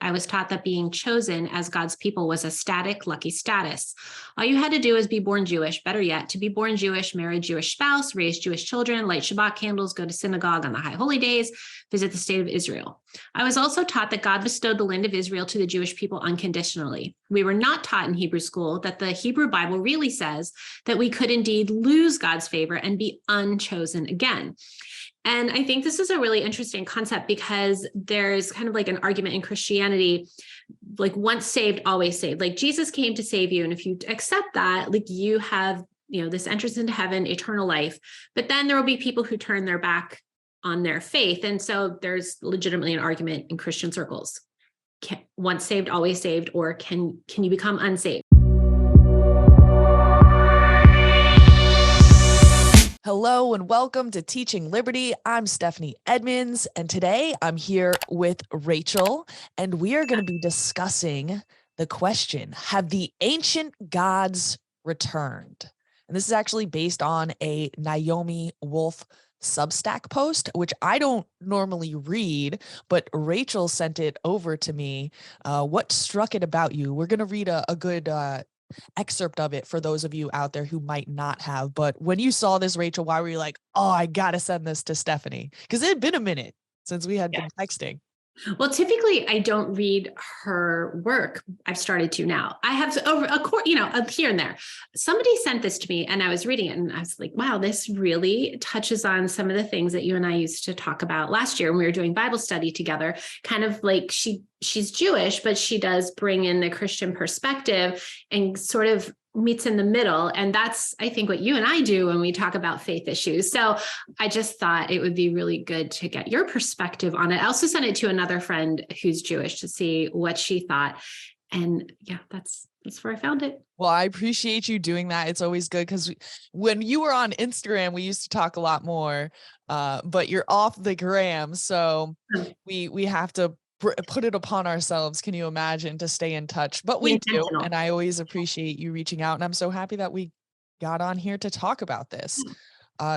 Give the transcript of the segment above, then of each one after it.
I was taught that being chosen as God's people was a static, lucky status. All you had to do was be born Jewish, better yet, to be born Jewish, marry a Jewish spouse, raise Jewish children, light Shabbat candles, go to synagogue on the high holy days, visit the state of Israel. I was also taught that God bestowed the land of Israel to the Jewish people unconditionally. We were not taught in Hebrew school that the Hebrew Bible really says that we could indeed lose God's favor and be unchosen again. And I think this is a really interesting concept because there's kind of like an argument in Christianity, like once saved, always saved. Like Jesus came to save you. And if you accept that, like you have, this entrance into heaven, eternal life. But then there will be people who turn their back on their faith. And so there's legitimately an argument in Christian circles. Once saved, always saved, or can you become unsaved? Hello and welcome to Teaching Liberty. I'm Stephanie Edmonds, and today I'm here with Rachel, and we are going to be discussing the question, have the ancient gods returned? And this is actually based on a Naomi Wolf substack post, which I don't normally read, but Rachel sent it over to me. What struck it about you? We're going to read a good excerpt of it for those of you out there who might not have. But when you saw this, Rachel, why were you like, oh, I gotta send this to Stephanie? Because it had been a minute since we had been texting. Well, typically I don't read her work. I've started to now. I have over here and there. Somebody sent this to me and I was reading it and I was like, wow, this really touches on some of the things that you and I used to talk about last year when we were doing Bible study together. Kind of like she's Jewish, but she does bring in the Christian perspective and sort of meets in the middle. And that's, I think, what you and I do when we talk about faith issues. So I just thought it would be really good to get your perspective on it. I also sent it to another friend who's Jewish to see what she thought. And yeah, that's where I found it. Well, I appreciate you doing that. It's always good because when you were on Instagram, we used to talk a lot more, but you're off the gram. So we have to put it upon ourselves. Can you imagine, to stay in touch? But we do. And I always appreciate you reaching out. And I'm so happy that we got on here to talk about this.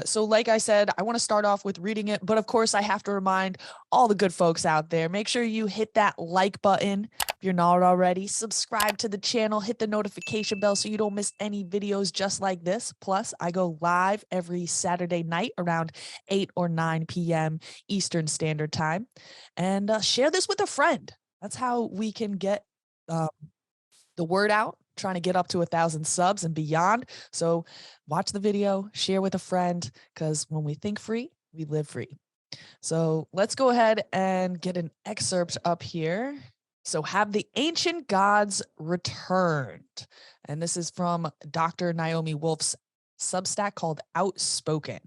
So like I said, I want to start off with reading it, but of course I have to remind all the good folks out there, make sure you hit that like button. If you're not already, subscribe to the channel, hit the notification bell so you don't miss any videos just like this. Plus, I go live every Saturday night around 8 or 9 p.m. Eastern Standard Time. And share this with a friend. That's how we can get the word out. Trying to get up to 1,000 subs and beyond. So watch the video, share with a friend, because when we think free, we live free. So let's go ahead and get an excerpt up here. So, have the ancient gods returned? And this is from Dr. Naomi Wolf's substack called Outspoken.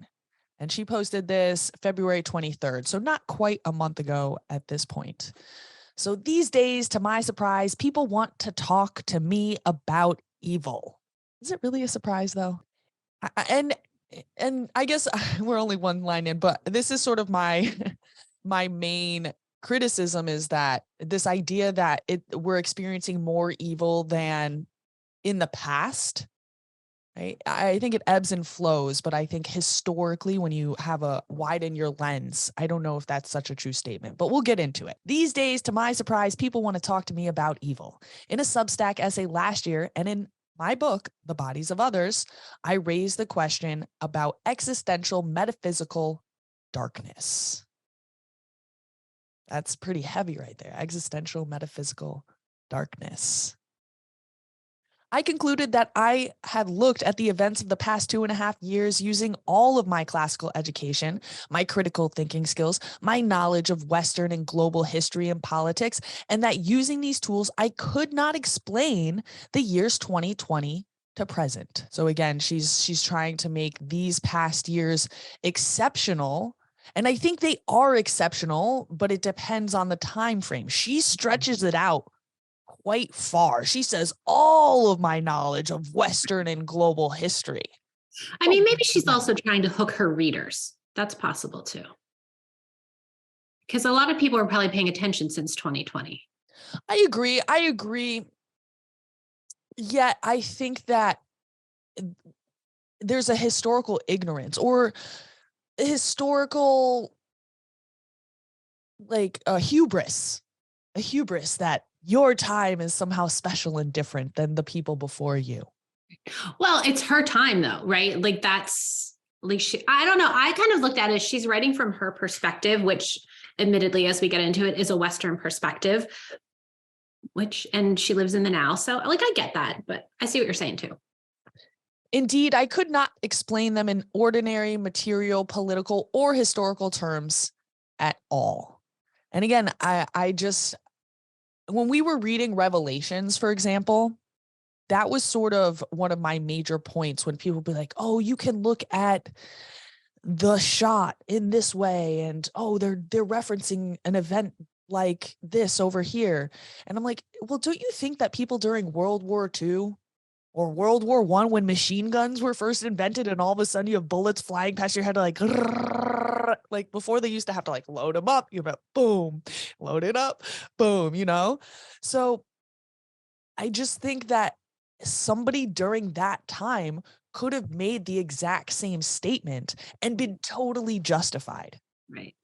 And she posted this February 23rd. So not quite a month ago at this point. So these days, to my surprise, people want to talk to me about evil. Is it really a surprise, though? And I guess we're only one line in, but this is sort of my main criticism, is that this idea that we're experiencing more evil than in the past. Right? I think it ebbs and flows, but I think historically, when you have a widen your lens, I don't know if that's such a true statement, but we'll get into it. These days, to my surprise, people want to talk to me about evil. In a Substack essay last year, and in my book, The Bodies of Others, I raised the question about existential metaphysical darkness. That's pretty heavy right there. Existential metaphysical darkness. I concluded that I had looked at the events of the past 2.5 years using all of my classical education, my critical thinking skills, my knowledge of Western and global history and politics, and that using these tools, I could not explain the years 2020 to present. So again, she's trying to make these past years exceptional. And I think they are exceptional, but it depends on the time frame. She stretches it out quite far. She says all of my knowledge of Western and global history. I mean, maybe she's also trying to hook her readers. That's possible too. Because a lot of people are probably paying attention since 2020. I agree. Yet I think that there's a historical ignorance or a historical hubris a hubris that your time is somehow special and different than the people before you. Well, it's her time though, right? Like that's like I don't know. I kind of looked at it as she's writing from her perspective, which admittedly, as we get into it, is a Western perspective, and she lives in the now. So like, I get that, but I see what you're saying too. Indeed, I could not explain them in ordinary material, political, or historical terms at all. And again, I just, when we were reading Revelations, for example, that was sort of one of my major points when people be like, oh, you can look at the shot in this way. And oh, they're referencing an event like this over here. And I'm like, well, don't you think that people during World War II or World War I, when machine guns were first invented and all of a sudden you have bullets flying past your head, like before they used to have to like load them up, you're about boom, load it up, boom, So I just think that somebody during that time could have made the exact same statement and been totally justified. Right.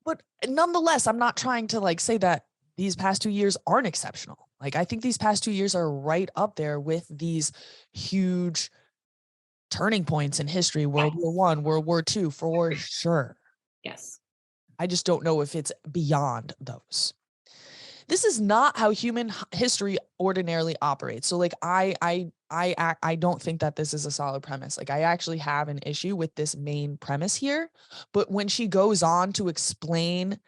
But nonetheless, I'm not trying to like say that these past 2 years aren't exceptional. Like, I think these past 2 years are right up there with these huge turning points in history. World War I, World War II, for sure. Yes. I just don't know if it's beyond those. This is not how human history ordinarily operates. So like, I don't think that this is a solid premise. Like, I actually have an issue with this main premise here, but when she goes on to explain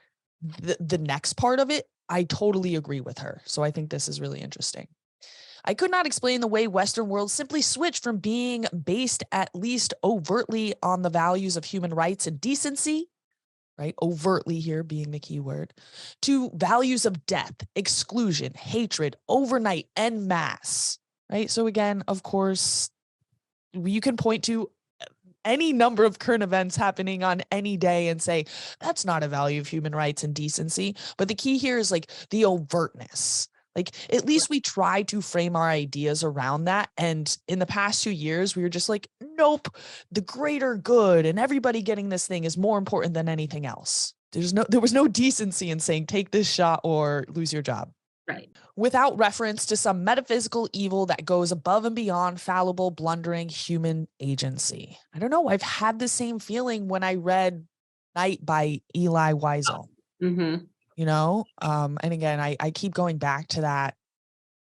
the next part of it, I totally agree with her. So I think this is really interesting. I could not explain the way Western world simply switched from being based at least overtly on the values of human rights and decency, right? Overtly here being the key word, to values of death, exclusion, hatred, overnight, en masse, right? So again, of course, you can point to any number of current events happening on any day and say, that's not a value of human rights and decency. But the key here is like the overtness. Like, at least we try to frame our ideas around that. And in the past 2 years, we were just like, nope, the greater good and everybody getting this thing is more important than anything else. There was no decency in saying, take this shot or lose your job. Right. Without reference to some metaphysical evil that goes above and beyond fallible, blundering human agency. I don't know. I've had the same feeling when I read Night by Eli Wiesel. Mm-hmm. And again, I keep going back to that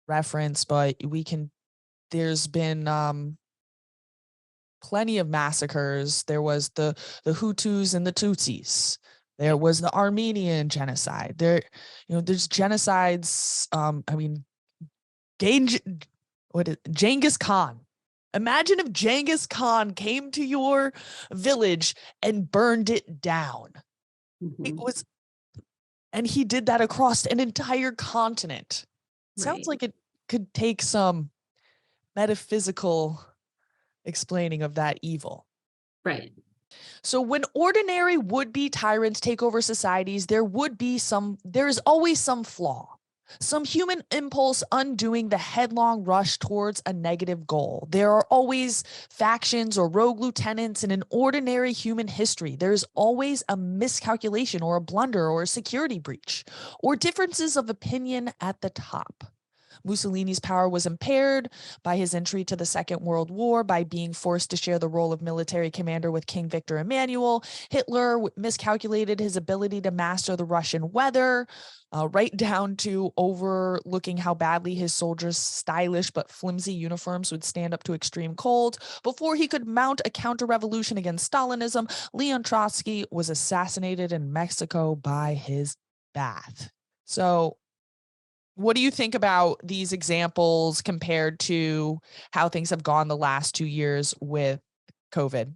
reference, but there's been plenty of massacres. There was the Hutus and the Tutsis. There was the Armenian genocide. There's genocides. Genghis Khan. Imagine if Genghis Khan came to your village and burned it down. Mm-hmm. And he did that across an entire continent. Right. Sounds like it could take some metaphysical explaining of that evil. Right. So when ordinary would-be tyrants take over societies, there is always some flaw, some human impulse undoing the headlong rush towards a negative goal. There are always factions or rogue lieutenants in an ordinary human history. There's always a miscalculation or a blunder or a security breach or differences of opinion at the top. Mussolini's power was impaired by his entry to the Second World War, by being forced to share the role of military commander with King Victor Emmanuel. Hitler miscalculated his ability to master the Russian weather, right down to overlooking how badly his soldiers' stylish but flimsy uniforms would stand up to extreme cold. Before he could mount a counter-revolution against Stalinism, Leon Trotsky was assassinated in Mexico by his bath. So, what do you think about these examples compared to how things have gone the last 2 years with COVID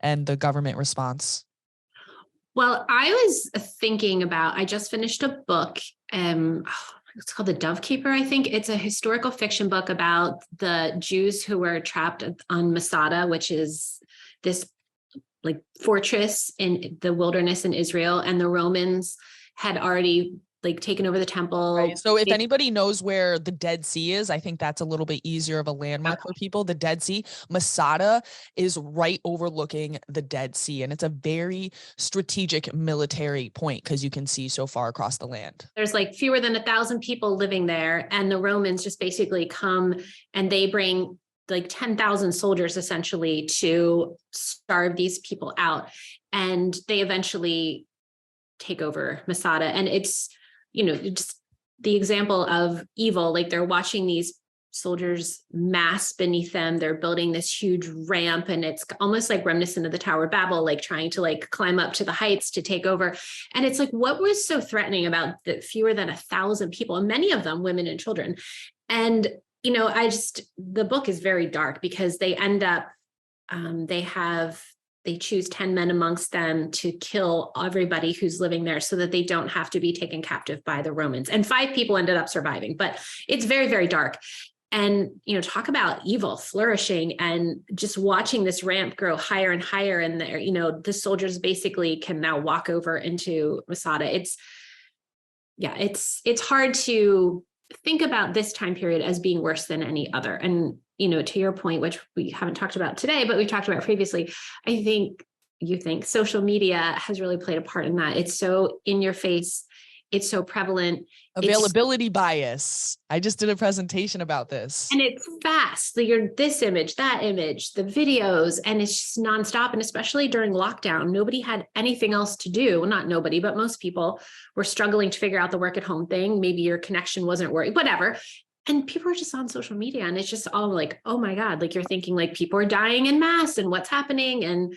and the government response? Well, I was thinking I just finished a book. It's called The Dove Keeper, I think. It's a historical fiction book about the Jews who were trapped on Masada, which is this like fortress in the wilderness in Israel. And the Romans had already like taken over the temple. Right. So if anybody knows where the Dead Sea is, I think that's a little bit easier of a landmark for people. The Dead Sea, Masada is right overlooking the Dead Sea. And it's a very strategic military point because you can see so far across the land. There's like fewer than 1,000 people living there. And the Romans just basically come and they bring like 10,000 soldiers essentially to starve these people out. And they eventually take over Masada. And it's, just the example of evil, like they're watching these soldiers mass beneath them. They're building this huge ramp, and it's almost like reminiscent of the Tower of Babel, like trying to like climb up to the heights to take over. And it's like, what was so threatening about the fewer than 1,000 people, and many of them women and children? And, the book is very dark because they end up, they choose 10 men amongst them to kill everybody who's living there so that they don't have to be taken captive by the Romans. And 5 people ended up surviving, but it's very, very dark. And, talk about evil flourishing and just watching this ramp grow higher and higher. And there, the soldiers basically can now walk over into Masada. It's hard to think about this time period as being worse than any other. And to your point, which we haven't talked about today, but we've talked about previously, I think social media has really played a part in that. It's so in your face. It's so prevalent. Availability bias. I just did a presentation about this. And it's fast. You're this image, that image, the videos, and it's just nonstop. And especially during lockdown, nobody had anything else to do. Well, not nobody, but most people were struggling to figure out the work at home thing. Maybe your connection wasn't working, whatever. And people are just on social media, and it's just all like, oh my God, like you're thinking like people are dying en masse and what's happening. And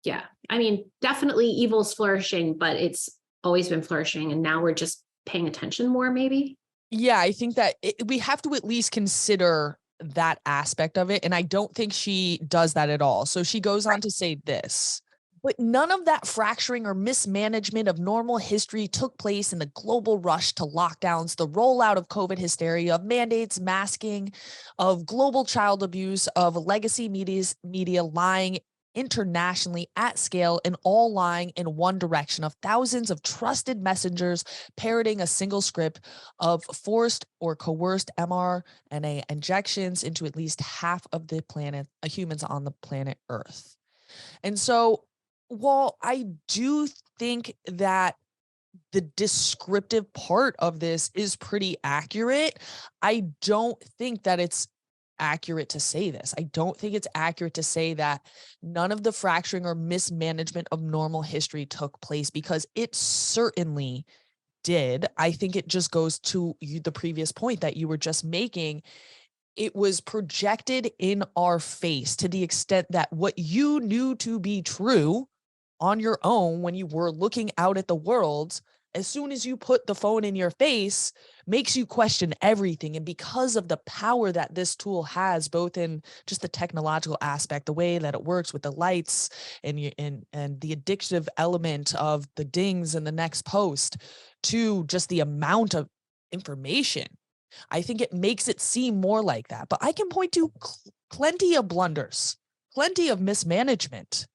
yeah, I mean, definitely evil's flourishing, but it's always been flourishing. And now we're just paying attention more, maybe. Yeah, I think that we have to at least consider that aspect of it. And I don't think she does that at all. So she goes on to say this. But none of that fracturing or mismanagement of normal history took place in the global rush to lockdowns, the rollout of COVID hysteria, of mandates, masking, of global child abuse, of legacy media lying internationally at scale and all lying in one direction, of thousands of trusted messengers parroting a single script, of forced or coerced mRNA injections into at least half of the planet, humans on the planet Earth. And so while I do think that the descriptive part of this is pretty accurate, I don't think that it's accurate to say this. I don't think it's accurate to say that none of the fracturing or mismanagement of normal history took place, because it certainly did. I think it just goes to the previous point that you were just making. It was projected in our face to the extent that what you knew to be true on your own when you were looking out at the world, as soon as you put the phone in your face, makes you question everything. And because of the power that this tool has, both in just the technological aspect, the way that it works with the lights and the addictive element of the dings and the next post, to just the amount of information, I think it makes it seem more like that. But I can point to plenty of blunders, plenty of mismanagement,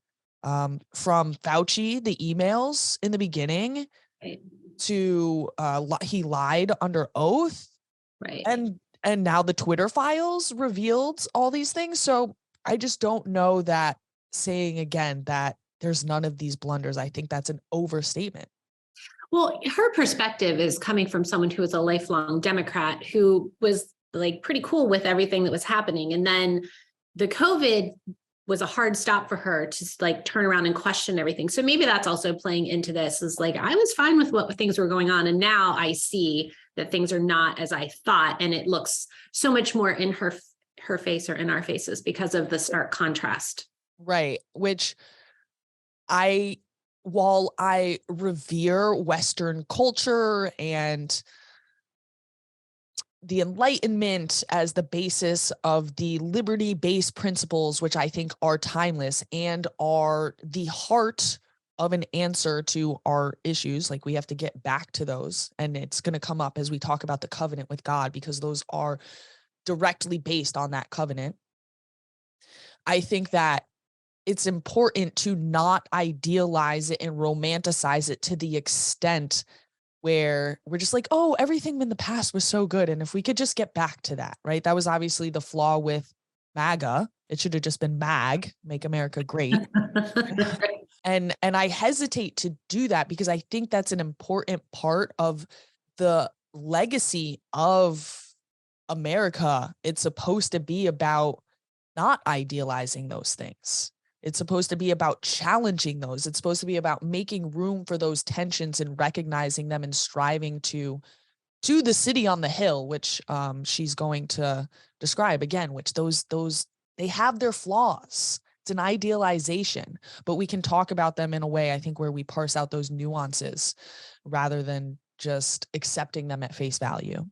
from Fauci, the emails in the beginning, Right. to he lied under oath, Right. and now the Twitter files revealed all these things. So I just don't know that saying again that there's none of these blunders, I think that's an overstatement. Well, her perspective is coming from someone who was a lifelong Democrat who was like pretty cool with everything that was happening. And then the COVID was a hard stop for her to like turn around and question everything. So maybe that's also playing into this, is like, I was fine with what things were going on, and now I see that things are not as I thought. And it looks so much more in her face or in our faces because of the stark contrast. Right. Which while I revere Western culture and the Enlightenment as the basis of the liberty-based principles, which I think are timeless and are the heart of an answer to our issues, like we have to get back to those. And it's going to come up as we talk about the covenant with God, because those are directly based on that covenant. I think that it's important to not idealize it and romanticize it to the extent where we're just like, oh, everything in the past was so good. And if we could just get back to that, right? That was obviously the flaw with MAGA. It should have just been MAG, Make America Great. And I hesitate to do that because I think that's an important part of the legacy of America. It's supposed to be about not idealizing those things. It's supposed to be about challenging those. It's supposed to be about making room for those tensions and recognizing them and striving to the city on the hill, which she's going to describe again, which those they have their flaws. It's an idealization, but we can talk about them in a way, I think, where we parse out those nuances rather than just accepting them at face value.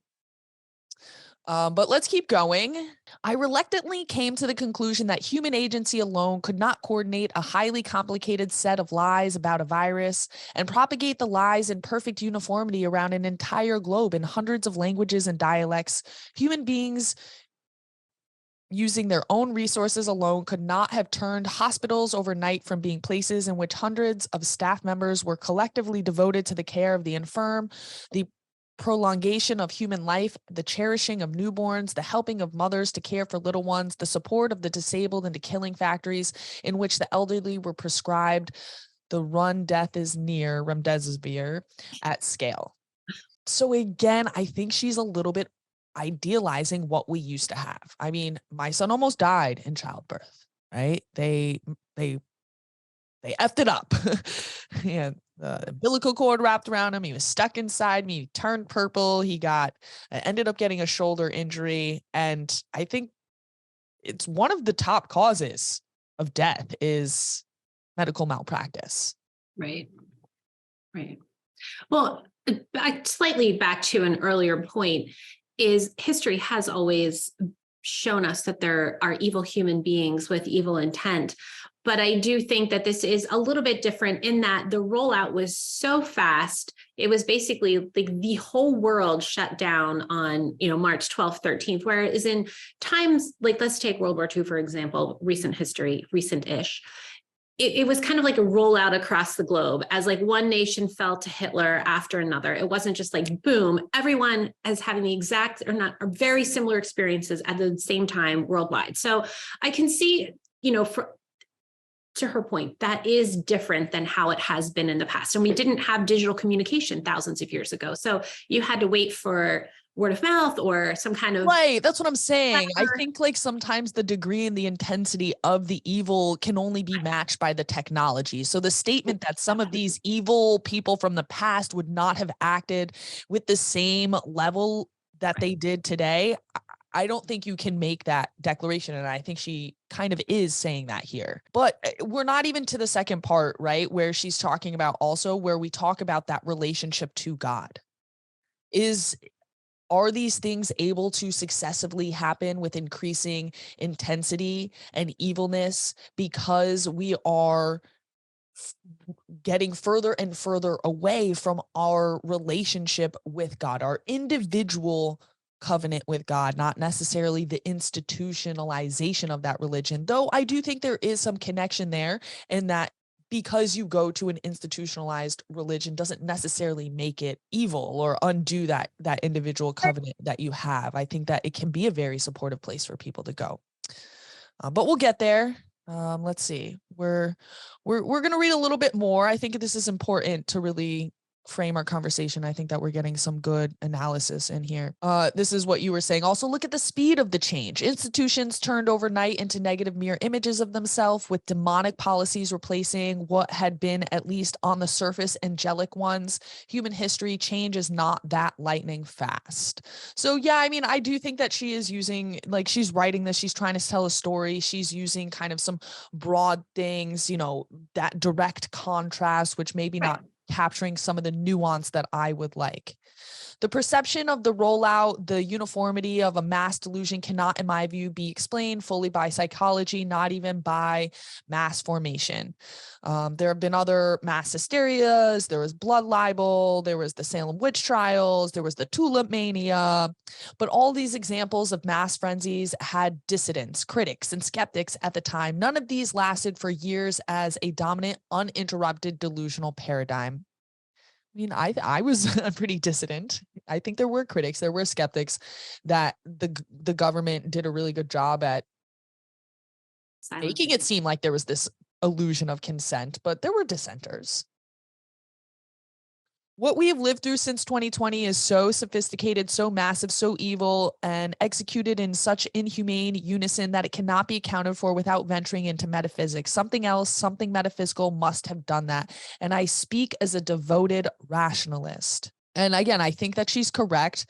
But let's keep going. I reluctantly came to the conclusion that human agency alone could not coordinate a highly complicated set of lies about a virus and propagate the lies in perfect uniformity around an entire globe in hundreds of languages and dialects. Human beings using their own resources alone could not have turned hospitals overnight from being places in which hundreds of staff members were collectively devoted to the care of the infirm, the prolongation of human life, the cherishing of newborns, the helping of mothers to care for little ones, the support of the disabled into killing factories in which the elderly were prescribed the run death is near remdesivir at scale. So again, I think she's a little bit idealizing what we used to have. I mean, my son almost died in childbirth, right? They effed it up. And the umbilical cord wrapped around him. He was stuck inside me. He turned purple. He ended up getting a shoulder injury. And I think it's one of the top causes of death is medical malpractice. Right. Right. Well, slightly back to an earlier point is history has always shown us that there are evil human beings with evil intent. But I do think that this is a little bit different in that the rollout was so fast. It was basically like the whole world shut down on, March 12th, 13th, whereas in times like, let's take World War II, for example, recent history, recent-ish. It was kind of like a rollout across the globe as like one nation fell to Hitler after another. It wasn't just like, boom, everyone is having the exact or not or very similar experiences at the same time worldwide. So I can see, to her point, that is different than how it has been in the past. And we didn't have digital communication thousands of years ago. So you had to wait for word of mouth or some kind of. Right. That's what I'm saying. I think like sometimes the degree and the intensity of the evil can only be matched by the technology. So the statement that some of these evil people from the past would not have acted with the same level that they did today, I don't think you can make that declaration. And I think she kind of is saying that here. But we're not even to the second part, right? Where she's talking about also where we talk about that relationship to God. Are these things able to successively happen with increasing intensity and evilness because we are getting further and further away from our relationship with God, our individual covenant with God, not necessarily the institutionalization of that religion, though I do think there is some connection there in that because you go to an institutionalized religion doesn't necessarily make it evil or undo that individual covenant that you have. I think that it can be a very supportive place for people to go. But we'll get there. Let's see. We're going to read a little bit more. I think this is important to really frame our conversation. I think that we're getting some good analysis in here. This is what you were saying. Also, look at the speed of the change. Institutions turned overnight into negative mirror images of themselves, with demonic policies replacing what had been, at least on the surface, angelic ones. Human history change is not that lightning fast. So yeah, I mean, I do think that she is using, like, she's writing this, she's trying to tell a story. She's using kind of some broad things, that direct contrast, which maybe not capturing some of the nuance that I would like. The perception of the rollout, the uniformity of a mass delusion cannot, in my view, be explained fully by psychology, not even by mass formation. There have been other mass hysterias. There was blood libel. There was the Salem witch trials. There was the tulip mania. But all these examples of mass frenzies had dissidents, critics, and skeptics at the time. None of these lasted for years as a dominant, uninterrupted delusional paradigm. mean, I was pretty dissident. I think there were critics, there were skeptics that the government did a really good job at making it seem like there was this illusion of consent, but there were dissenters. What we have lived through since 2020 is so sophisticated, so massive, so evil, and executed in such inhumane unison that it cannot be accounted for without venturing into metaphysics. Something else, something metaphysical must have done that. And I speak as a devoted rationalist. And again, I think that she's correct.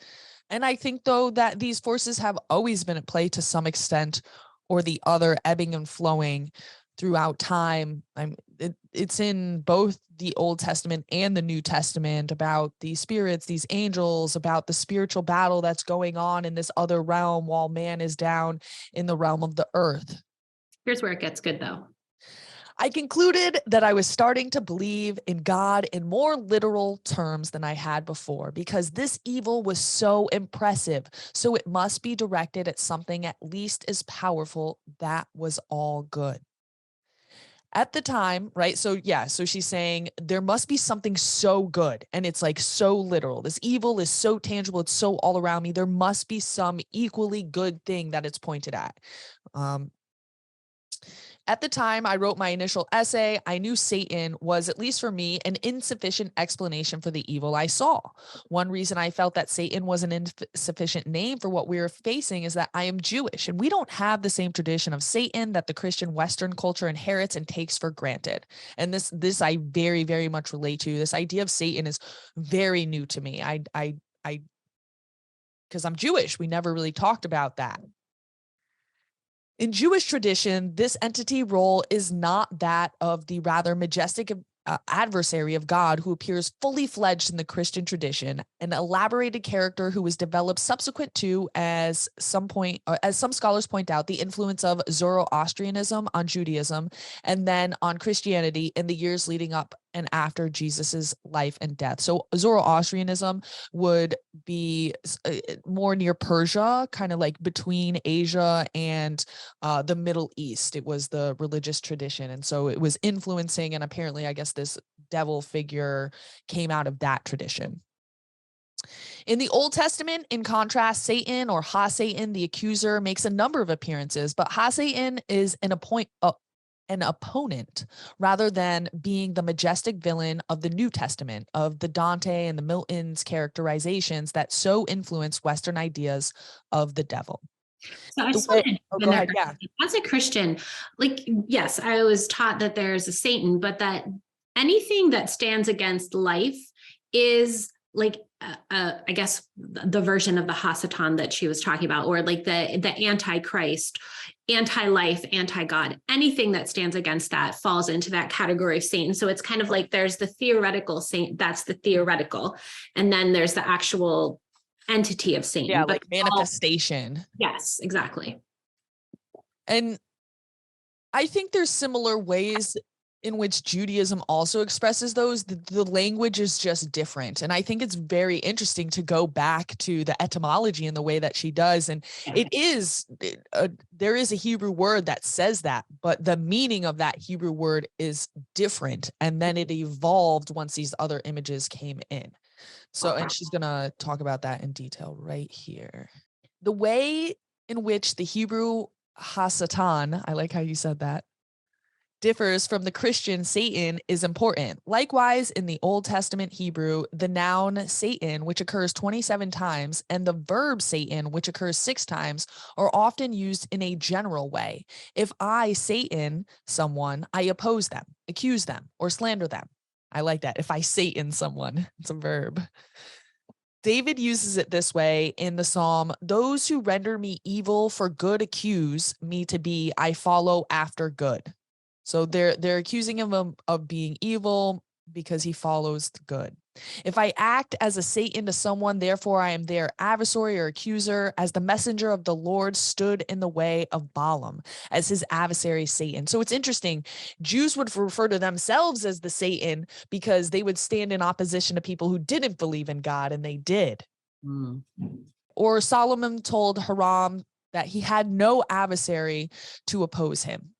And I think, though, that these forces have always been at play to some extent or the other, ebbing and flowing throughout time. It's in both the Old Testament and the New Testament about these spirits, these angels, about the spiritual battle that's going on in this other realm while man is down in the realm of the earth. Here's where it gets good, though. I concluded that I was starting to believe in God in more literal terms than I had before, because this evil was so impressive. So it must be directed at something at least as powerful. That was all good. At the time, right? So yeah, so she's saying there must be something so good, and it's like so literal. This evil is so tangible, it's so all around me. There must be some equally good thing that it's pointed at. At the time I wrote my initial essay, I knew Satan was, at least for me, an insufficient explanation for the evil I saw. One reason I felt that Satan was an insufficient name for what we were facing is that I am Jewish, and we don't have the same tradition of Satan that the Christian Western culture inherits and takes for granted. And this I very, very much relate to. This idea of Satan is very new to me. Because I'm Jewish, we never really talked about that. In Jewish tradition, this entity role is not that of the rather majestic adversary of God who appears fully fledged in the Christian tradition, an elaborated character who was developed subsequent to, as some scholars point out, the influence of Zoroastrianism on Judaism and then on Christianity in the years leading up and after Jesus's life and death. So Zoroastrianism would be more near Persia, kind of like between Asia and the Middle East. It was the religious tradition. And so it was influencing, and apparently, I guess this devil figure came out of that tradition. In the Old Testament, in contrast, Satan, or Ha-Satan, the accuser, makes a number of appearances, but Ha-Satan is an opponent rather than being the majestic villain of the New Testament, of the Dante and the Milton's characterizations that so influence Western ideas of the devil. So I just want to go ahead. Yeah. As a Christian, like, yes, I was taught that there's a Satan, but that anything that stands against life is like, I guess the version of the Hasatan that she was talking about, or like the Antichrist, anti-life, anti-God. Anything that stands against that falls into that category of Satan. So it's kind of like there's the theoretical Saint, that's the theoretical, and then there's the actual entity of Satan. Yeah, like manifestation. Yes, exactly. And I think there's similar ways in which Judaism also expresses those. The language is just different. And I think it's very interesting to go back to the etymology in the way that she does. And it is, there is a Hebrew word that says that, but the meaning of that Hebrew word is different. And then it evolved once these other images came in. So, and she's going to talk about that in detail right here. The way in which the Hebrew Hasatan, I like how you said that, differs from the Christian Satan is important. Likewise, in the Old Testament Hebrew, the noun Satan, which occurs 27 times, and the verb Satan, which occurs 6 times, are often used in a general way. If I Satan someone, I oppose them, accuse them, or slander them. I like that. If I Satan someone, it's a verb. David uses it this way in the Psalm, those who render me evil for good accuse me to be, I follow after good. So they're accusing him of being evil because he follows the good. If I act as a Satan to someone, therefore I am their adversary or accuser, as the messenger of the Lord stood in the way of Balaam, as his adversary Satan. So it's interesting. Jews would refer to themselves as the Satan because they would stand in opposition to people who didn't believe in God, and they did. Or Solomon told Hiram that he had no adversary to oppose him.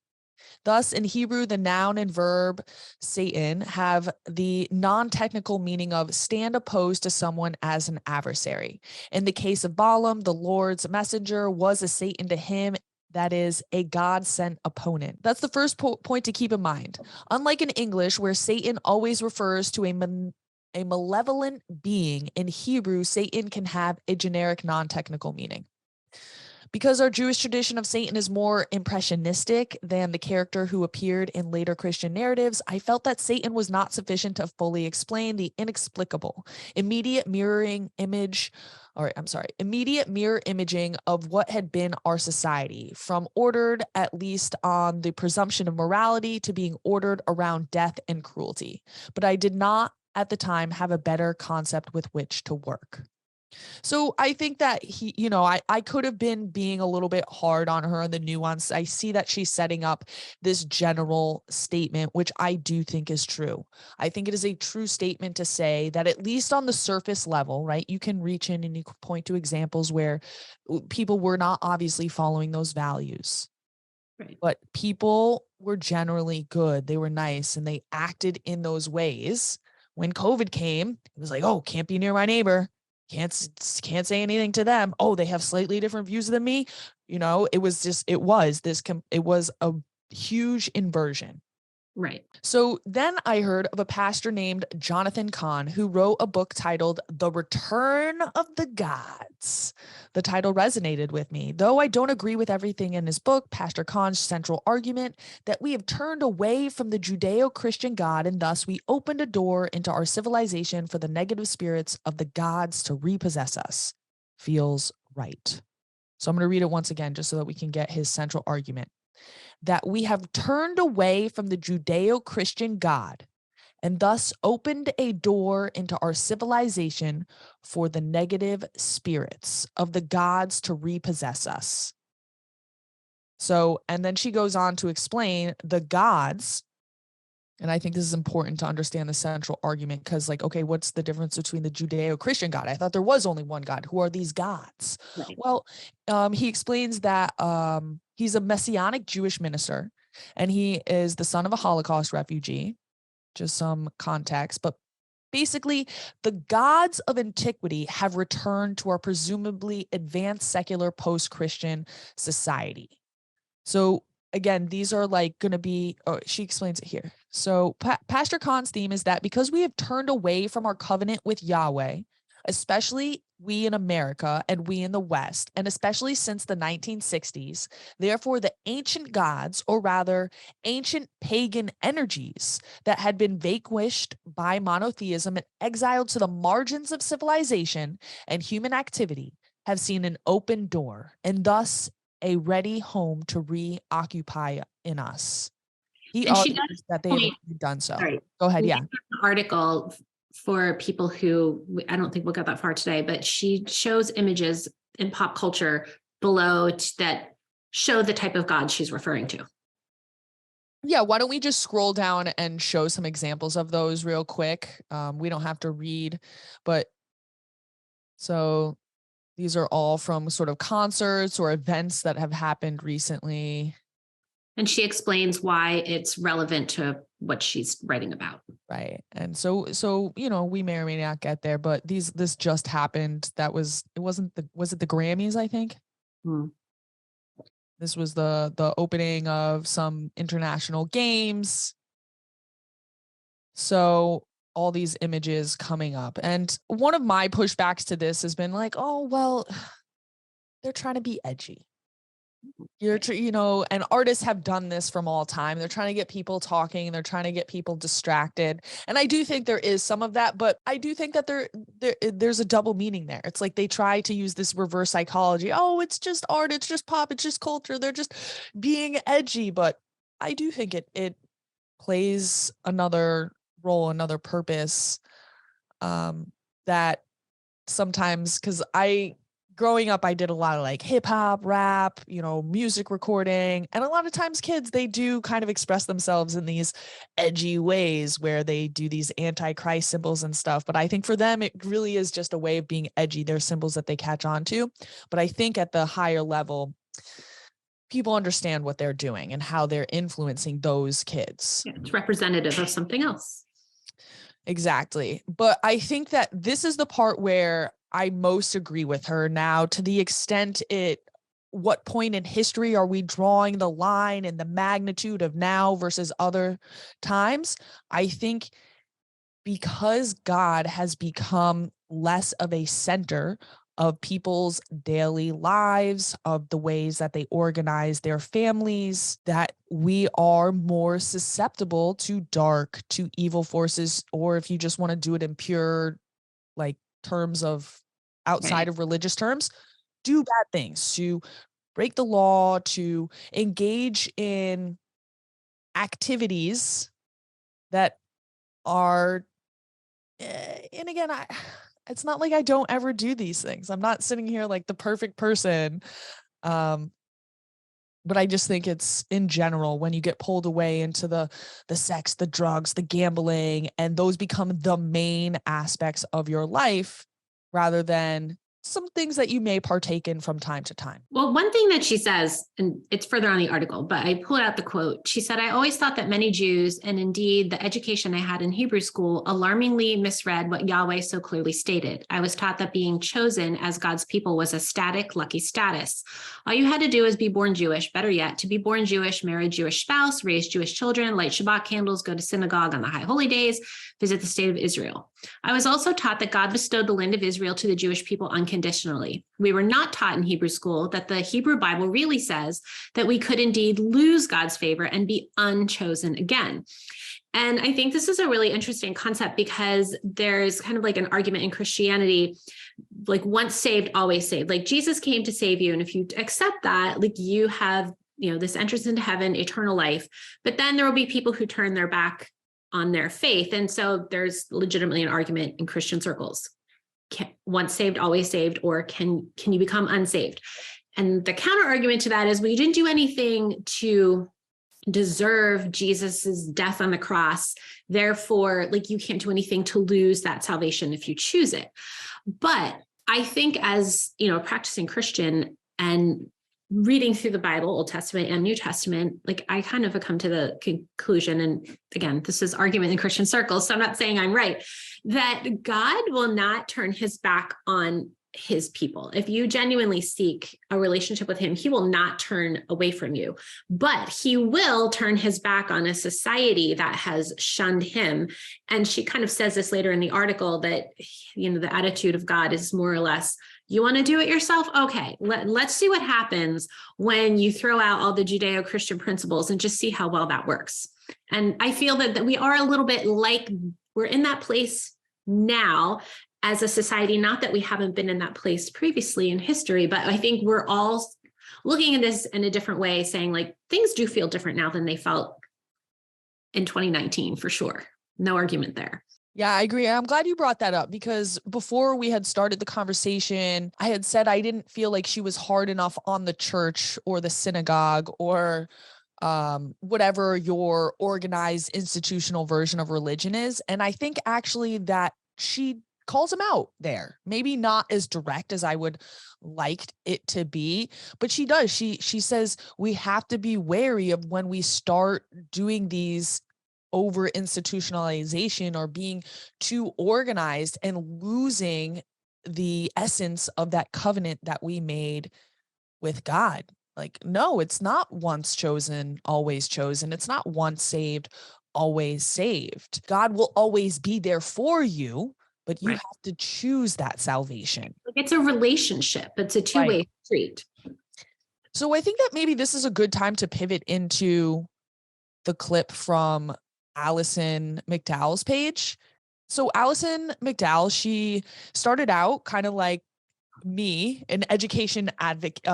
Thus, in Hebrew, the noun and verb Satan have the non-technical meaning of stand opposed to someone as an adversary. In the case of Balaam, the Lord's messenger was a Satan to him, that is, a God-sent opponent. That's the first point to keep in mind. Unlike in English, where Satan always refers to a malevolent being, in Hebrew, Satan can have a generic non-technical meaning. Because our Jewish tradition of Satan is more impressionistic than the character who appeared in later Christian narratives, I felt that Satan was not sufficient to fully explain the inexplicable, immediate mirror imaging of what had been our society, from ordered at least on the presumption of morality to being ordered around death and cruelty. But I did not at the time have a better concept with which to work. So I think that I could have been being a little bit hard on her on the nuance. I see that she's setting up this general statement, which I do think is true. I think it is a true statement to say that at least on the surface level, right, you can reach in and you can point to examples where people were not obviously following those values. Right. But people were generally good. They were nice and they acted in those ways. When COVID came, it was like, oh, can't be near my neighbor. Can't say anything to them. Oh, they have slightly different views than me. It was a huge inversion. Right. So then I heard of a pastor named Jonathan Cahn who wrote a book titled The Return of the Gods. The title resonated with me. Though I don't agree with everything in his book, Pastor Kahn's central argument that we have turned away from the Judeo-Christian God and thus we opened a door into our civilization for the negative spirits of the gods to repossess us feels right. So I'm going to read it once again just so that we can get his central argument. That we have turned away from the Judeo-Christian God and thus opened a door into our civilization for the negative spirits of the gods to repossess us. So, and then she goes on to explain the gods. And I think this is important to understand the central argument because, okay, what's the difference between the Judeo-Christian God? I thought there was only one God. Who are these gods? Right. Well, he explains that he's a Messianic Jewish minister, and he is the son of a Holocaust refugee. Just some context, but basically, the gods of antiquity have returned to our presumably advanced secular post-Christian society. So again, these are going to be, she explains it here. So Pastor Kahn's theme is that because we have turned away from our covenant with Yahweh, especially we in America and we in the West, and especially since the 1960s, therefore the ancient gods, or rather ancient pagan energies that had been vanquished by monotheism and exiled to the margins of civilization and human activity, have seen an open door and thus a ready home to reoccupy in us. He argues that they have done so. Sorry. Go ahead. Yeah. An article for people who, I don't think we'll get that far today, but she shows images in pop culture below that show the type of God she's referring to. Yeah, why don't we just scroll down and show some examples of those real quick? We don't have to read, but so these are all from sort of concerts or events that have happened recently. And she explains why it's relevant to what she's writing about. Right. And so, we may or may not get there, but this just happened. Was it the Grammys, I think? Hmm. This was the opening of some international games. So all these images coming up. And one of my pushbacks to this has been oh, well, they're trying to be edgy. And artists have done this from all time. They're trying to get people talking. They're trying to get people distracted. And I do think there is some of that, but I do think that there's a double meaning there. It's they try to use this reverse psychology. Oh, it's just art. It's just pop. It's just culture. They're just being edgy. But I do think it plays another role, another purpose, that sometimes, because growing up, I did a lot of hip hop, rap, music recording. And a lot of times kids, they do kind of express themselves in these edgy ways where they do these anti-Christ symbols and stuff. But I think for them, it really is just a way of being edgy. They're symbols that they catch on to. But I think at the higher level, people understand what they're doing and how they're influencing those kids. Yeah, it's representative of something else. Exactly. But I think that this is the part where I most agree with her now, to the extent what point in history are we drawing the line and the magnitude of now versus other times? I think because God has become less of a center of people's daily lives, of the ways that they organize their families, that we are more susceptible to dark, to evil forces, or if you just want to do it in pure, like, terms of outside of religious terms, do bad things, to break the law, to engage in activities that are, and again, it's not like I don't ever do these things. I'm not sitting here like the perfect person. But I just think it's, in general, when you get pulled away into the sex, the drugs, the gambling, and those become the main aspects of your life rather than some things that you may partake in from time to time. Well, one thing that she says, and it's further on the article, but I pulled out the quote. She said, "I always thought that many Jews, and indeed the education I had in Hebrew school, alarmingly misread what Yahweh so clearly stated. I was taught that being chosen as God's people was a static, lucky status. All you had to do was be born Jewish, better yet, to be born Jewish, marry a Jewish spouse, raise Jewish children, light Shabbat candles, go to synagogue on the high holy days, visit the state of Israel. I was also taught that God bestowed the land of Israel to the Jewish people unconditionally. We were not taught in Hebrew school that the Hebrew Bible really says that we could indeed lose God's favor and be unchosen again." And I think this is a really interesting concept because there's kind of like an argument in Christianity, like once saved, always saved. Like Jesus came to save you. And if you accept that, like you have, this entrance into heaven, eternal life. But then there will be people who turn their back on their faith. And so there's legitimately an argument in Christian circles. Once saved, always saved, or can you become unsaved? And the counter argument to that is, well, you didn't do anything to deserve Jesus's death on the cross. Therefore, like you can't do anything to lose that salvation if you choose it. But I think as, a practicing Christian and reading through the Bible, Old Testament and New Testament, like I kind of have come to the conclusion, and again, this is argument in Christian circles, so I'm not saying I'm right, that God will not turn his back on his people. If you genuinely seek a relationship with him, he will not turn away from you, but he will turn his back on a society that has shunned him. And she kind of says this later in the article that, the attitude of God is more or less, you want to do it yourself? Okay, let's see what happens when you throw out all the Judeo-Christian principles and just see how well that works. And I feel that we are a little bit like we're in that place now as a society, not that we haven't been in that place previously in history, but I think we're all looking at this in a different way, saying like things do feel different now than they felt in 2019 for sure. No argument there. Yeah, I agree. I'm glad you brought that up because before we had started the conversation, I had said I didn't feel like she was hard enough on the church or the synagogue or whatever your organized institutional version of religion is. And I think actually that she calls him out there, maybe not as direct as I would like it to be, but she does. She says we have to be wary of when we start doing these over institutionalization or being too organized and losing the essence of that covenant that we made with God. Like, no, it's not once chosen, always chosen. It's not once saved, always saved. God will always be there for you, but you have to choose that salvation. It's a relationship. It's a two-way street. So I think that maybe this is a good time to pivot into the clip from Allison McDowell's page. So Allison McDowell, she started out kind of like me, an education advocate,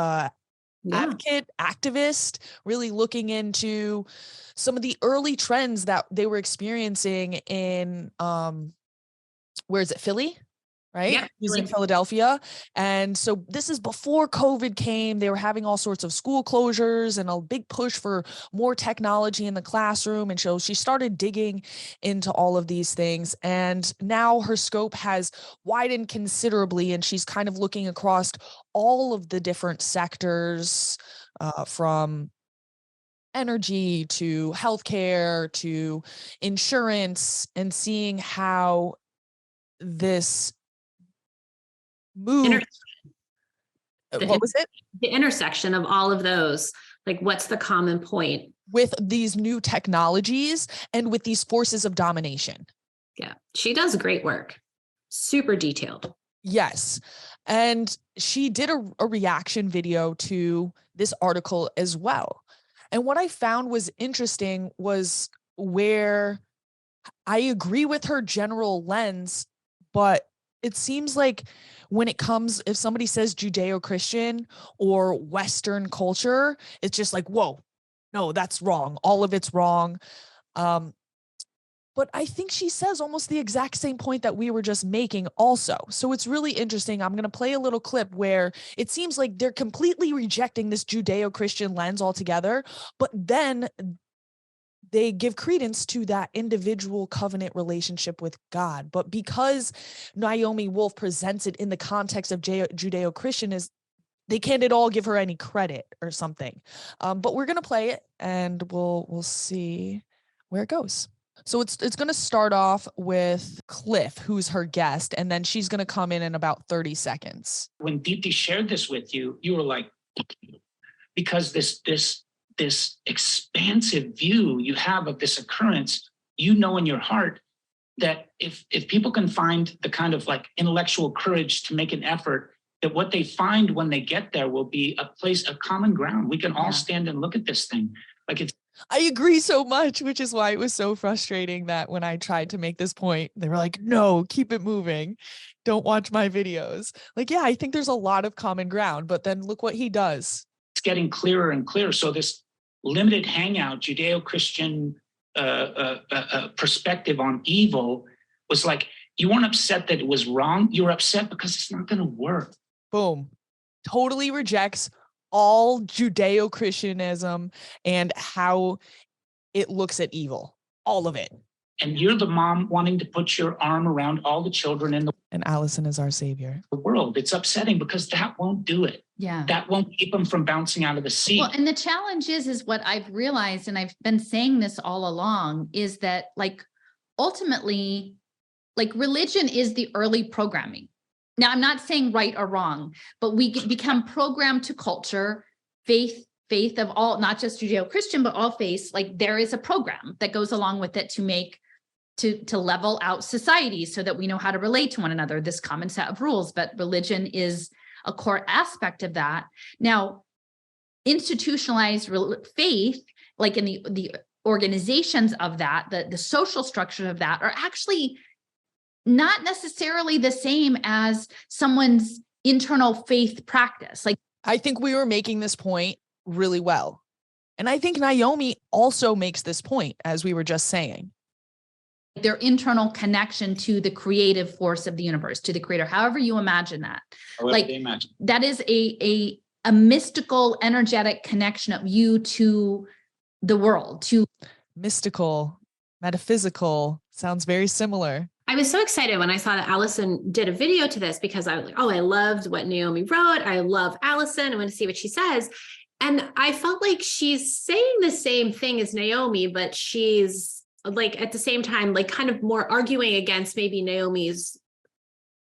activist, really looking into some of the early trends that they were experiencing in, where is it, Philly? right? Yeah, He's in Philadelphia. And so this is before COVID came. They were having all sorts of school closures and a big push for more technology in the classroom. And so she started digging into all of these things. And now her scope has widened considerably. And she's kind of looking across all of the different sectors, from energy to healthcare to insurance, and seeing how this move. What was it? The intersection of all of those, like what's the common point? With these new technologies and with these forces of domination. Yeah, she does great work. Super detailed. Yes. And she did a reaction video to this article as well. And what I found was interesting was where I agree with her general lens, but it seems like when it comes, if somebody says Judeo-Christian or Western culture, it's just like, whoa, no, that's wrong. All of it's wrong. But I think she says almost the exact same point that we were just making also. So it's really interesting. I'm going to play a little clip where it seems like they're completely rejecting this Judeo-Christian lens altogether, but then they give credence to that individual covenant relationship with God. But because Naomi Wolf presents it in the context of Judeo-Christian, is they can't at all give her any credit or something. But we're going to play it and we'll see where it goes. So it's going to start off with Cliff, who's her guest, and then she's going to come in about 30 seconds. When Deepti shared this with you, you were like, because this expansive view you have of this occurrence, you know in your heart that if people can find the kind of like intellectual courage to make an effort, that what they find when they get there will be a place, a common ground. We can all stand and look at this thing. Like it's. I agree so much, which is why it was so frustrating that when I tried to make this point, they were like, no, keep it moving. Don't watch my videos. Like, yeah, I think there's a lot of common ground, but then look what he does. It's getting clearer and clearer. So this limited hangout, Judeo-Christian perspective on evil was like, you weren't upset that it was wrong. You were upset because it's not going to work. Boom. Totally rejects all Judeo-Christianism and how it looks at evil, all of it. And you're the mom wanting to put your arm around all the children in the And Allison is our savior. world. It's upsetting because that won't do it. Yeah. That won't keep them from bouncing out of the seat. Well, and the challenge is what I've realized, and I've been saying this all along, is that like ultimately, like religion is the early programming. Now, I'm not saying right or wrong, but we become programmed to culture, faith of all, not just Judeo-Christian, but all faiths. Like there is a program that goes along with it to make, to level out society so that we know how to relate to one another, this common set of rules. But religion is a core aspect of that. Now, institutionalized faith, like in the organizations of that, the social structure of that are actually not necessarily the same as someone's internal faith practice. Like, I think we were making this point really well. And I think Naomi also makes this point, as we were just saying. Their internal connection to the creative force of the universe, to the creator, however you imagine that. However like they imagine. That is a mystical, energetic connection of you to the world, to mystical, metaphysical, sounds very similar. I was so excited when I saw that Allison did a video to this because I was like, oh, I loved what Naomi wrote. I love Allison. I want to see what she says. And I felt like she's saying the same thing as Naomi, but she's like at the same time, like kind of more arguing against maybe Naomi's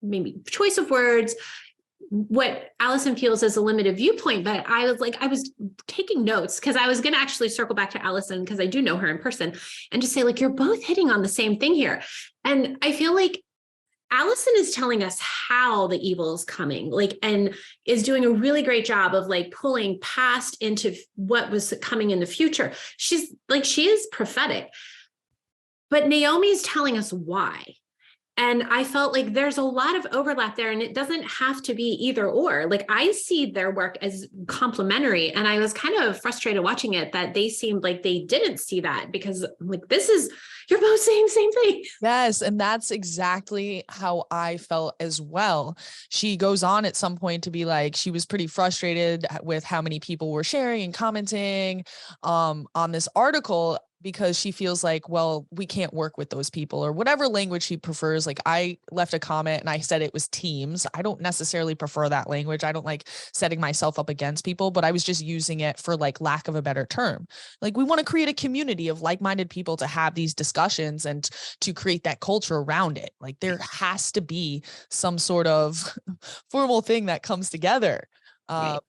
maybe choice of words, what Allison feels as a limited viewpoint. But I was taking notes because I was going to actually circle back to Allison because I do know her in person and just say like, you're both hitting on the same thing here. And I feel like Allison is telling us how the evil is coming, like, and is doing a really great job of like pulling past into what was coming in the future. She is prophetic, but Naomi's telling us why. And I felt like there's a lot of overlap there, and it doesn't have to be either or. Like, I see their work as complementary. And I was kind of frustrated watching it that they seemed like they didn't see that, because like, you're both saying the same thing. Yes. And that's exactly how I felt as well. She goes on at some point to be like, she was pretty frustrated with how many people were sharing and commenting on this article, because she feels like, well, we can't work with those people, or whatever language she prefers. Like, I left a comment and I said it was teams. I don't necessarily prefer that language. I don't like setting myself up against people, but I was just using it for like lack of a better term. Like, we want to create a community of like-minded people to have these discussions and to create that culture around it. Like, there has to be some sort of formal thing that comes together. Right.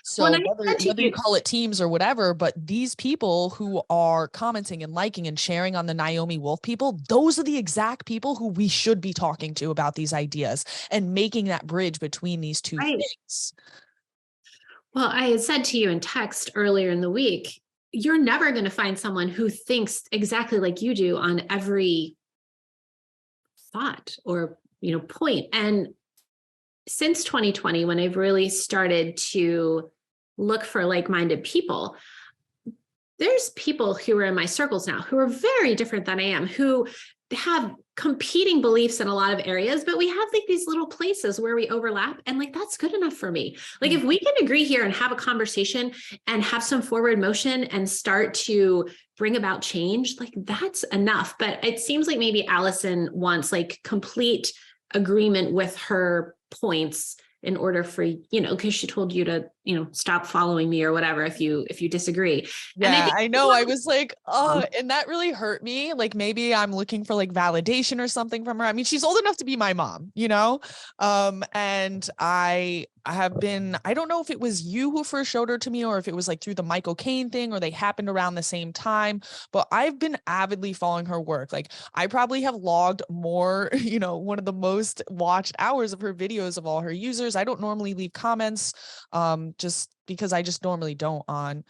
So whether you call it teams or whatever, but these people who are commenting and liking and sharing on the Naomi Wolf people, those are the exact people who we should be talking to about these ideas and making that bridge between these two things. Well, I had said to you in text earlier in the week, you're never going to find someone who thinks exactly like you do on every thought or, point. And since 2020, when I've really started to look for like-minded people, there's people who are in my circles now who are very different than I am, who have competing beliefs in a lot of areas, but we have like these little places where we overlap, and like, that's good enough for me. Like, if we can agree here and have a conversation and have some forward motion and start to bring about change, like, that's enough. But it seems like maybe Allison wants like complete agreement with her points in order for, because she told you to, stop following me or whatever if you disagree. Yeah, I know. I was like, oh, and that really hurt me. Like, maybe I'm looking for like validation or something from her. I mean, she's old enough to be my mom, and I have been, I don't know if it was you who first showed her to me, or if it was like through the Michael Caine thing, or they happened around the same time, but I've been avidly following her work. Like, I probably have logged more, one of the most watched hours of her videos of all her users. I don't normally leave comments, just because I just normally don't on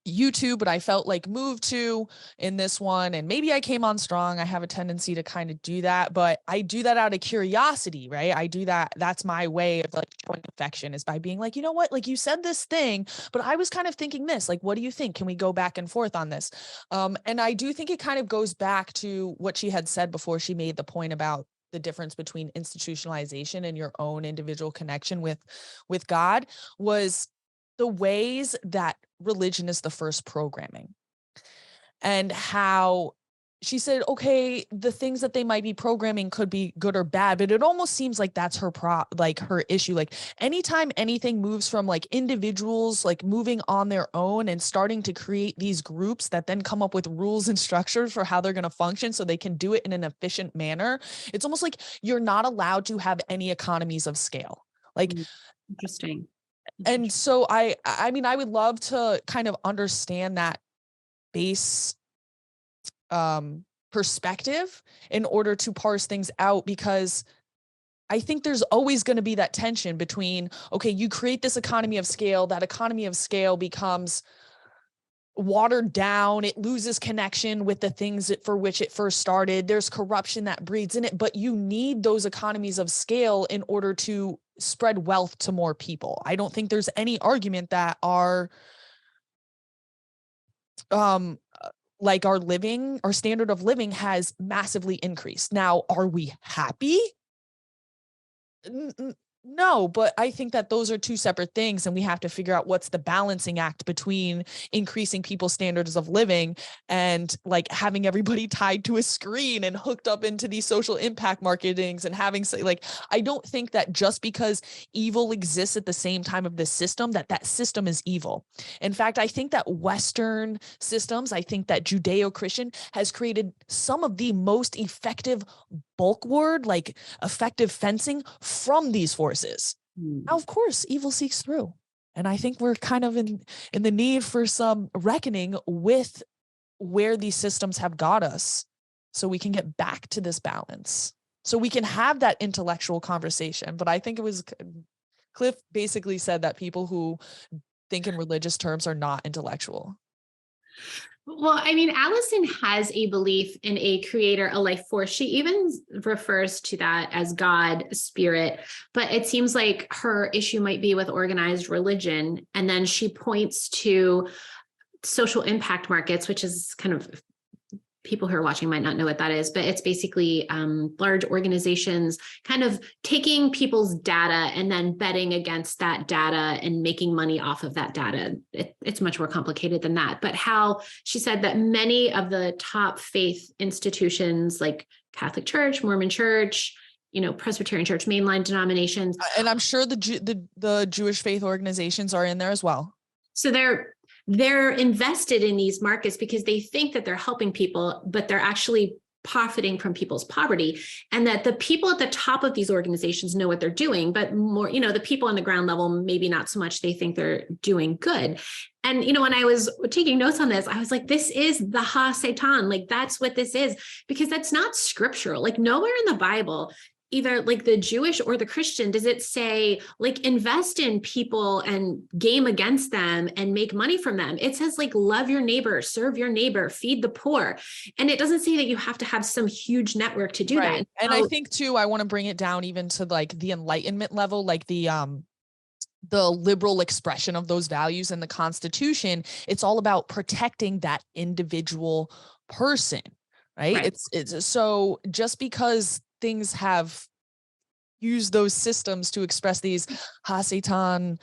YouTube, but I felt like moved to in this one. And maybe I came on strong. I have a tendency to kind of do that, but I do that out of curiosity, right? I do that. That's my way of like showing affection, is by being like, you know what, like, you said this thing, but I was kind of thinking this, like, what do you think? Can we go back and forth on this? And I do think it kind of goes back to what she had said before she made the point about the difference between institutionalization and your own individual connection with God, was the ways that religion is the first programming, and how she said, okay, the things that they might be programming could be good or bad, but it almost seems like that's her her issue. Like, anytime anything moves from like individuals like moving on their own and starting to create these groups that then come up with rules and structures for how they're going to function so they can do it in an efficient manner, it's almost like you're not allowed to have any economies of scale. Like, interesting. And so I mean, I would love to kind of understand that base perspective in order to parse things out, because I think there's always going to be that tension between, okay, you create this economy of scale, that economy of scale becomes watered down, it loses connection with the things for which it first started. There's corruption that breeds in it, but you need those economies of scale in order to spread wealth to more people. I don't think there's any argument that our standard of living has massively increased. Now, are we happy? No, but I think that those are two separate things, and we have to figure out what's the balancing act between increasing people's standards of living and like having everybody tied to a screen and hooked up into these social impact marketings and having like, I don't think that just because evil exists at the same time of the system, that system is evil. In fact, I think that Western systems, I think that Judeo-Christian has created some of the most effective bulwark, like effective fencing from these forces. Now, of course, evil seeks through. And I think we're kind of in the need for some reckoning with where these systems have got us, so we can get back to this balance, so we can have that intellectual conversation. But I think it was Cliff basically said that people who think in religious terms are not intellectual. Well, I mean, Allison has a belief in a creator, a life force. She even refers to that as God, spirit, but it seems like her issue might be with organized religion. And then she points to social impact markets, which is kind of, people who are watching might not know what that is, but it's basically large organizations kind of taking people's data and then betting against that data and making money off of that data. It's much more complicated than that. But how she said that many of the top faith institutions like Catholic Church, Mormon Church, Presbyterian Church, mainline denominations. And I'm sure the Jewish faith organizations are in there as well. So they're invested in these markets because they think that they're helping people, but they're actually profiting from people's poverty, and that the people at the top of these organizations know what they're doing, but more, the people on the ground level, maybe not so much. They think they're doing good. And, when I was taking notes on this, I was like, this is the ha-satan, like that's what this is, because that's not scriptural. Like nowhere in the Bible, either like the Jewish or the Christian, does it say like invest in people and game against them and make money from them? It says like love your neighbor, serve your neighbor, feed the poor. And it doesn't say that you have to have some huge network to do that. And I think too, I want to bring it down even to like the Enlightenment level, like the liberal expression of those values in the Constitution. It's all about protecting that individual person, right? It's so just because things have used those systems to express these ha-satan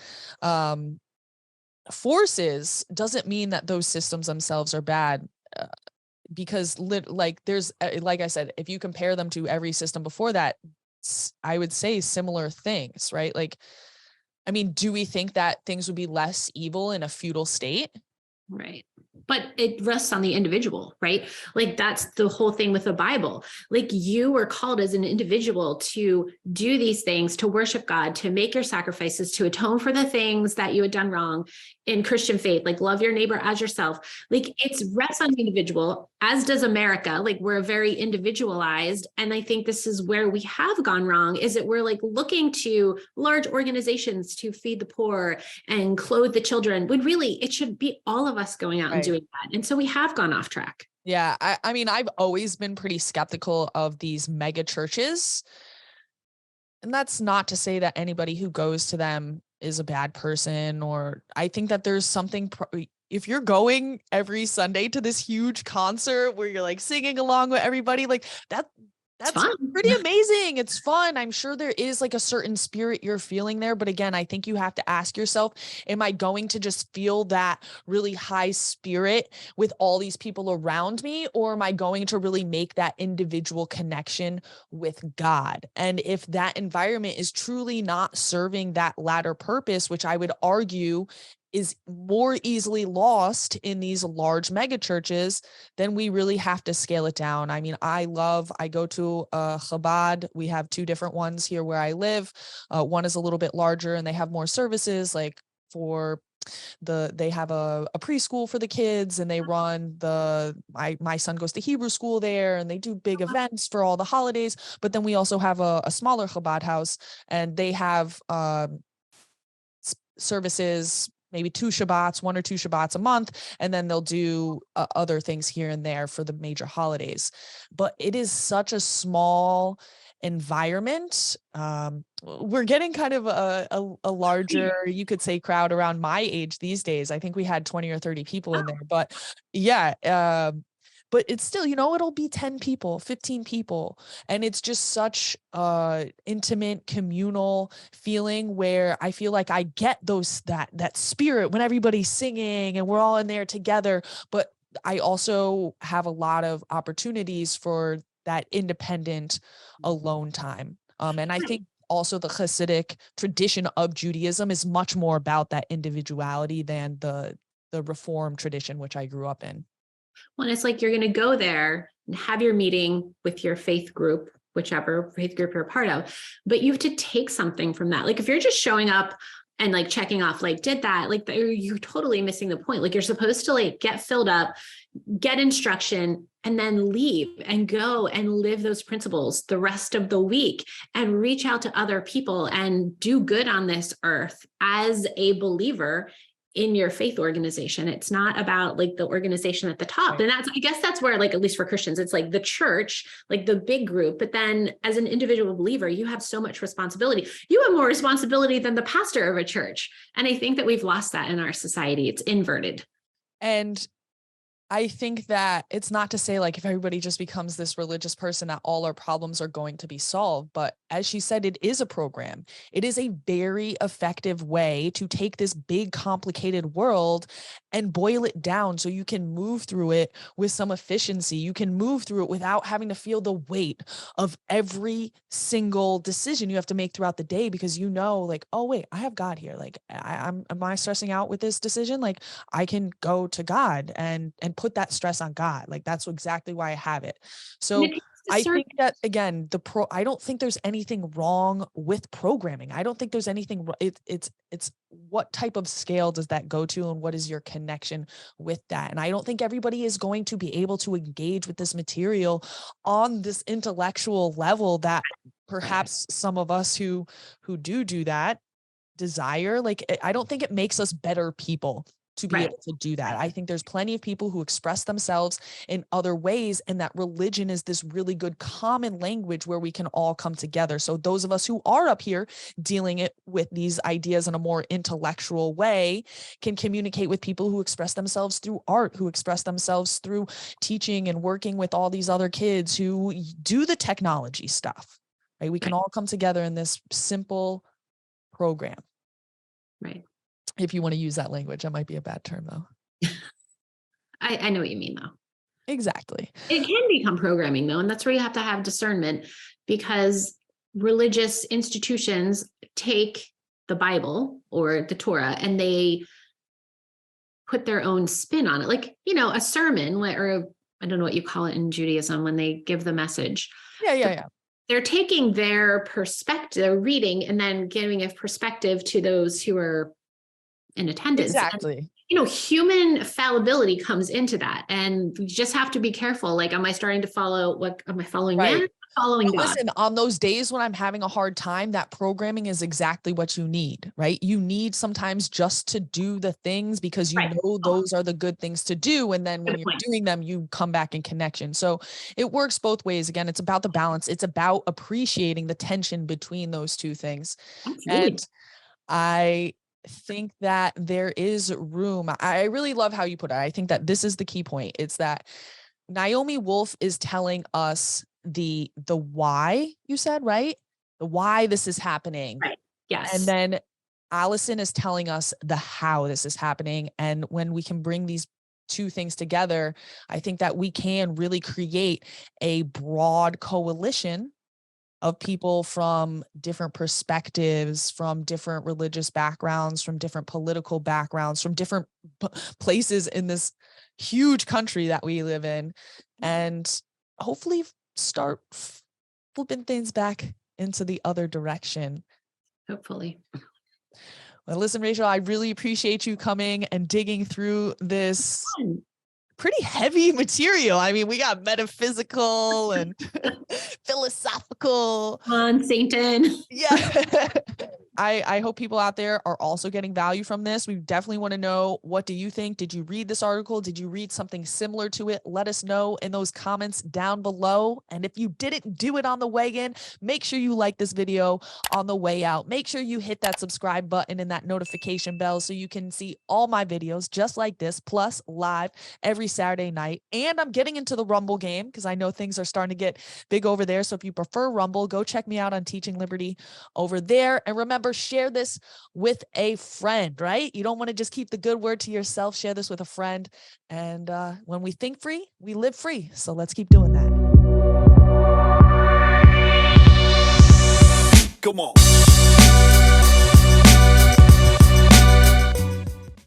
forces doesn't mean that those systems themselves are bad, because there's, like I said, if you compare them to every system before that, I would say similar things, right? Like, I mean, do we think that things would be less evil in a feudal state? Right. But it rests on the individual, right? Like that's the whole thing with the Bible. Like you were called as an individual to do these things, to worship God, to make your sacrifices, to atone for the things that you had done wrong in Christian faith, like love your neighbor as yourself. Like it's rests on the individual, as does America. Like we're very individualized. And I think this is where we have gone wrong, is that we're like looking to large organizations to feed the poor and clothe the children, when really it should be all of us going out and doing that. And so we have gone off track. Yeah. I mean, I've always been pretty skeptical of these mega churches. And that's not to say that anybody who goes to them is a bad person, or I think that there's something, if you're going every Sunday to this huge concert where you're like singing along with everybody, like that's pretty amazing. It's fun. I'm sure there is like a certain spirit you're feeling there. But again, I think you have to ask yourself, am I going to just feel that really high spirit with all these people around me? Or am I going to really make that individual connection with God? And if that environment is truly not serving that latter purpose, which I would argue is more easily lost in these large mega churches, then we really have to scale it down. I mean, I go to Chabad. We have two different ones here where I live. One is a little bit larger and they have more services, like they have a preschool for the kids, and they run my son goes to Hebrew school there, and they do big events for all the holidays. But then we also have a smaller Chabad house, and they have services, maybe 1 or 2 Shabbats a month. And then they'll do other things here and there for the major holidays. But it is such a small environment. We're getting kind of a larger, you could say, crowd around my age these days. I think we had 20 or 30 people in there, but yeah. But it's still, it'll be 10 people, 15 people. And it's just such intimate, communal feeling where I feel like I get that spirit when everybody's singing and we're all in there together. But I also have a lot of opportunities for that independent alone time. And I think also the Hasidic tradition of Judaism is much more about that individuality than the Reform tradition, which I grew up in. Well, it's like you're going to go there and have your meeting with your faith group, whichever faith group you're a part of, but you have to take something from that. Like if you're just showing up and like checking off, like did that, like you're totally missing the point. Like you're supposed to like get filled up, get instruction, and then leave and go and live those principles the rest of the week and reach out to other people and do good on this earth as a believer in your faith organization. It's not about like the organization at the top. Right. And I guess that's where, like, at least for Christians, it's like the church, like the big group. But then as an individual believer, you have so much responsibility. You have more responsibility than the pastor of a church. And I think that we've lost that in our society. It's inverted. And I think that it's not to say like if everybody just becomes this religious person that all our problems are going to be solved. But as she said, it is a program. It is a very effective way to take this big, complicated world and boil it down so you can move through it with some efficiency. You can move through it without having to feel the weight of every single decision you have to make throughout the day, because you know, like, oh wait, I have God here. Like am I stressing out with this decision? Like I can go to God and put that stress on God. Like that's exactly why I have it. So I think that again, I don't think there's anything wrong with programming. I don't think there's anything. It's what type of scale does that go to, and what is your connection with that? And I don't think everybody is going to be able to engage with this material on this intellectual level that perhaps some of us who do that desire. Like I don't think it makes us better people to be able to do that. I think there's plenty of people who express themselves in other ways, and that religion is this really good common language where we can all come together. So those of us who are up here dealing it with these ideas in a more intellectual way can communicate with people who express themselves through art, who express themselves through teaching and working with all these other kids who do the technology stuff, right? We can all come together in this simple program. Right. If you want to use that language, that might be a bad term though. I know what you mean though. Exactly. It can become programming though. And that's where you have to have discernment, because religious institutions take the Bible or the Torah and they put their own spin on it. Like, you know, a sermon, or I don't know what you call it in Judaism when they give the message. Yeah. They're taking their perspective, their reading, and then giving a perspective to those who are in attendance. Exactly. And, you know, human fallibility comes into that, and you just have to be careful. Like, am I starting to follow? What am I following? Right. Man? Following God? Listen, on those days when I'm having a hard time, that programming is exactly what you need, right? You need sometimes just to do the things because you know those are the good things to do. And then when you're doing them, you come back in connection. So it works both ways. Again, it's about the balance. It's about appreciating the tension between those two things. Absolutely. And I think that there is room. I really love how you put it. I think that this is the key point. It's that Naomi Wolf is telling us the why, you said, right? The why this is happening. Right. Yes. And then Allison is telling us the how this is happening. And when we can bring these two things together, I think that we can really create a broad coalition of people from different perspectives, from different religious backgrounds, from different political backgrounds, from different places in this huge country that we live in, and hopefully start flipping things back into the other direction. Hopefully. Well, listen, Rachel, I really appreciate you coming and digging through this pretty heavy material. I mean, we got metaphysical and philosophical. On Satan. Yeah. I hope people out there are also getting value from this. We definitely want to know, what do you think? Did you read this article? Did you read something similar to it? Let us know in those comments down below. And if you didn't do it on the way in, make sure you like this video on the way out. Make sure you hit that subscribe button and that notification bell so you can see all my videos just like this, plus live every Saturday night. And I'm getting into the Rumble game because I know things are starting to get big over there. So if you prefer Rumble, go check me out on Teaching Liberty over there. And remember, share this with a friend, right? You don't want to just keep the good word to yourself. Share this with a friend. And when we think free, we live free. So let's keep doing that. Come on.